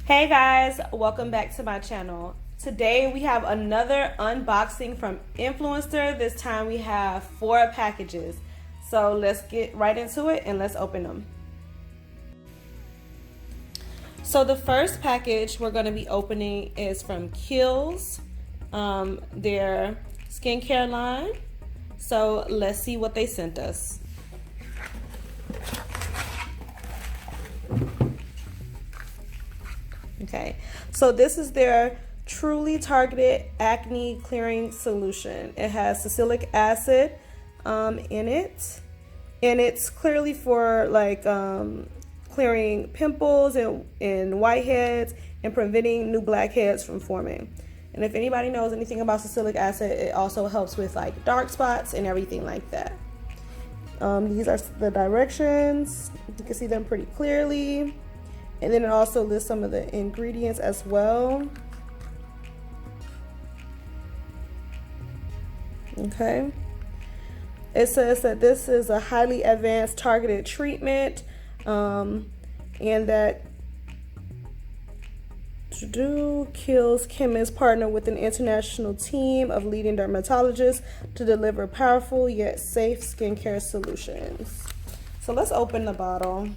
Hey guys, welcome back to my channel. Today we have another unboxing from Influenster. This time we have 4 packages. So let's get right into it and let's open them. So the first package we're going to be opening is from Kiehl's, their skincare line. So let's see what they sent us. Okay, so this is their truly targeted acne clearing solution. It has salicylic acid in it, and it's clearly for like clearing pimples and whiteheads and preventing new blackheads from forming. And if anybody knows anything about salicylic acid, it also helps with like dark spots and everything like that. These are the directions. You can see them pretty clearly. And then it also lists some of the ingredients as well. Okay. It says that this is a highly advanced targeted treatment, and that Kiehl's chemists partner with an international team of leading dermatologists to deliver powerful yet safe skincare solutions. So let's open the bottle.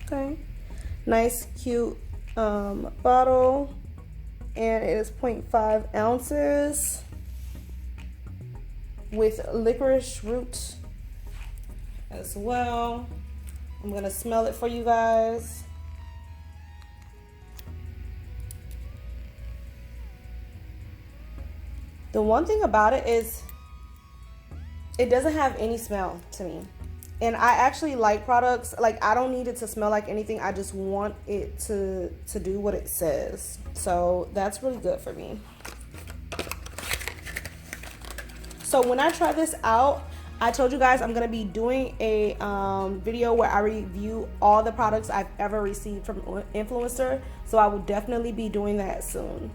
Okay, nice cute bottle, and it is 0.5 ounces with licorice root as well. I'm gonna smell it for you guys. The one thing about it is it doesn't have any smell to me. And I actually like products, like I don't need it to smell like anything. I just want it to do what it says. So that's really good for me. So when I try this out, I told you guys I'm going to be doing a video where I review all the products I've ever received from Influencer. So I will definitely be doing that soon.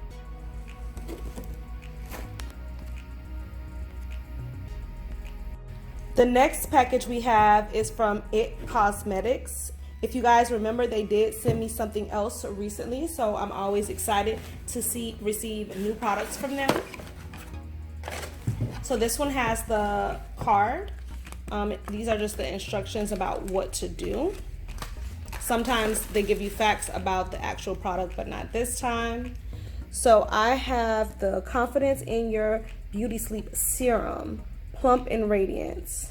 The next package we have is from It Cosmetics. If you guys remember, they did send me something else recently, so I'm always excited to receive new products from them. So this one has the card. These are just the instructions about what to do. Sometimes they give you facts about the actual product, but not this time. So I have the Confidence in Your Beauty Sleep Serum. Plump and Radiance.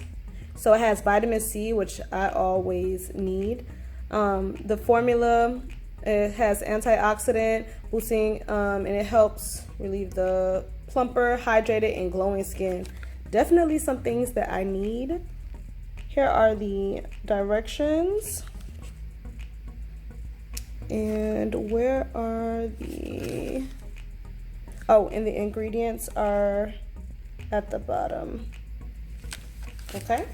So it has vitamin C, which I always need. The formula, it has antioxidant boosting, and it helps relieve the plumper, hydrated, and glowing skin. Definitely some things that I need. Here are the directions. And where are the... Oh, and the ingredients are at the bottom. Okay,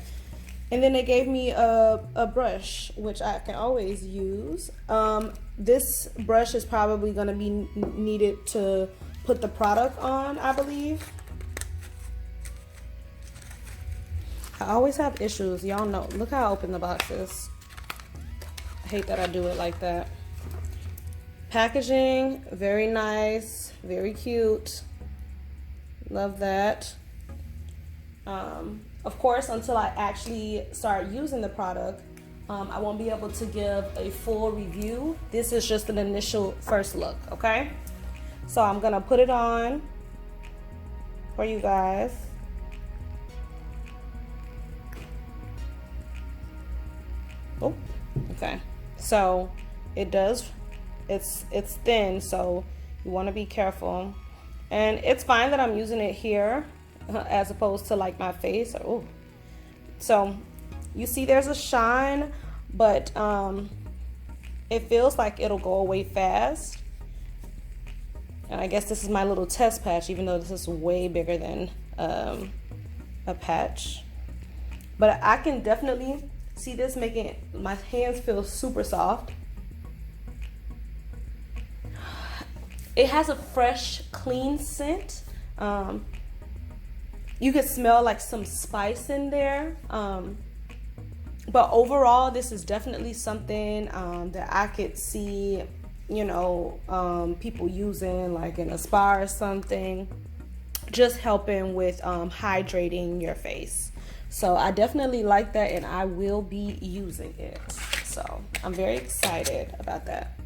and then they gave me a brush, which I can always use. This brush is probably going to be needed to put the product on, I believe. I always have issues, y'all know. Look how I open the boxes. I hate that I do it like that. Packaging, very nice, very cute. Love that. Of course, until I actually start using the product, I won't be able to give a full review. This is just an initial first look, okay? So I'm gonna put it on for you guys. Oh, okay. So it does, it's thin, so you wanna be careful. And it's fine that I'm using it here as opposed to like my face. Oh, so you see there's a shine, but it feels like it'll go away fast. And I guess this is my little test patch, even though this is way bigger than a patch. But I can definitely see this making my hands feel super soft. It has a fresh, clean scent. You can smell like some spice in there. But overall, this is definitely something that I could see, you know, people using like in a spa or something, just helping with hydrating your face. So I definitely like that, and I will be using it. So I'm very excited about that.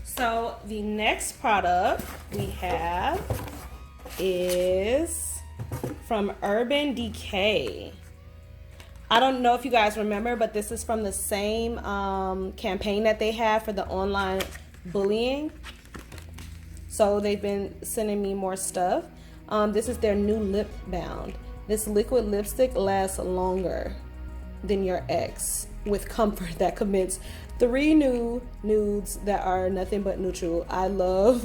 So the next product we have is from Urban Decay. I don't know if you guys remember, but this is from the same campaign that they have for the online bullying. So they've been sending me more stuff. This is their new lip balm. This liquid lipstick lasts longer than your ex with comfort that commits 3 new nudes that are nothing but neutral. I love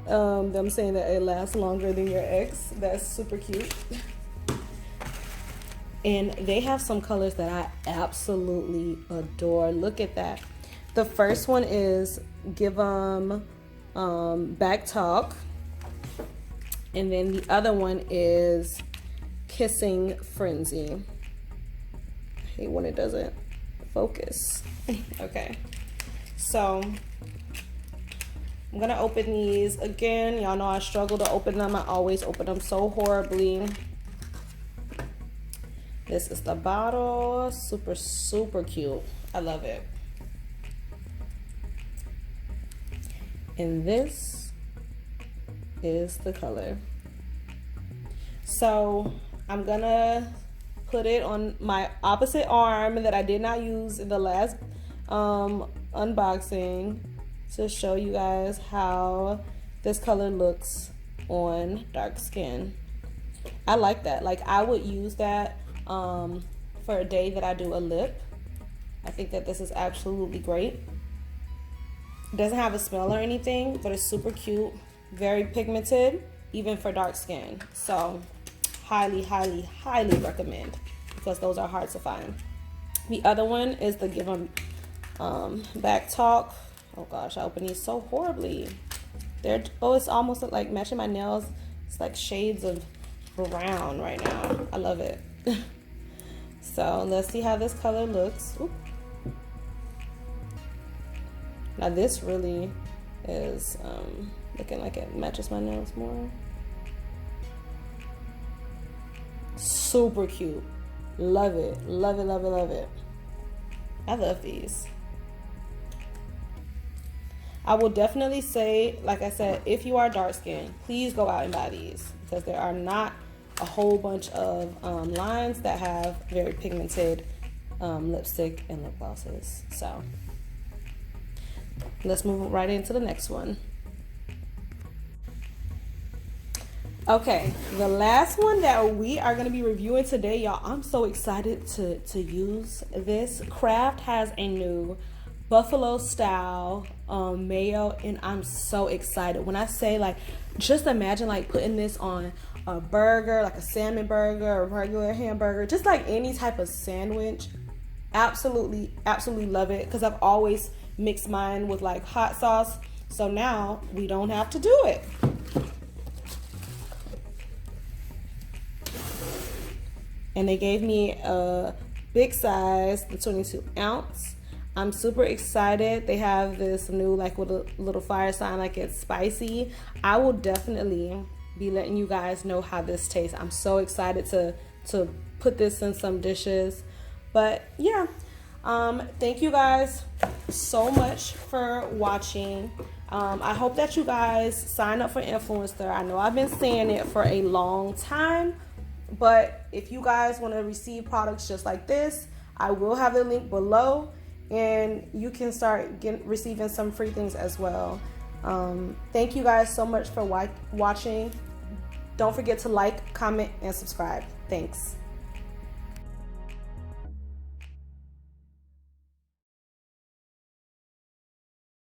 them saying that it lasts longer than your ex. That's super cute. And they have some colors that I absolutely adore. Look at that. The first one is Give 'em Back Talk. And then the other one is Kissing Frenzy. I hate when it doesn't focus. Okay. So I'm gonna open these again. Y'all know I struggle to open them. I always open them so horribly. This is the bottle. Super, super cute. I love it. And this is the color. So I'm gonna put it on my opposite arm that I did not use in the last unboxing to show you guys how this color looks on dark skin. I like that. Like, I would use that for a day that I do a lip. I think that this is absolutely great. It doesn't have a smell or anything, but it's super cute, very pigmented, even for dark skin. So highly, highly, highly recommend, because those are hard to find. The other one is the Give 'em Back Talk. Oh gosh, I open these so horribly. It's almost like matching my nails. It's like shades of brown right now. I love it. So let's see how this color looks. Ooh. Now this really is looking like it matches my nails more. Super cute. Love it. Love it, love it, love it. I love these. I will definitely say, like I said, if you are dark skinned, please go out and buy these, because there are not a whole bunch of lines that have very pigmented lipstick and lip glosses. So let's move right into the next one. Okay, the last one that we are going to be reviewing today, y'all, I'm so excited to use this. Kraft has a new buffalo style mayo, and I'm so excited. When I say, like, just imagine like putting this on a burger, like a salmon burger or a regular hamburger, just like any type of sandwich. Absolutely, absolutely love it, because I've always mixed mine with like hot sauce, so now we don't have to do it. And they gave me a big size, the 22 ounce. I'm super excited. They have this new, like, with a little fire sign, like it's spicy. I will definitely be letting you guys know how this tastes. I'm so excited to put this in some dishes. But yeah, thank you guys so much for watching. I hope that you guys sign up for Influenster. I know I've been saying it for a long time, but if you guys want to receive products just like this, I will have the link below, and you can start receiving some free things as well. Thank you guys so much for watching. Don't forget to like, comment, and subscribe. Thanks.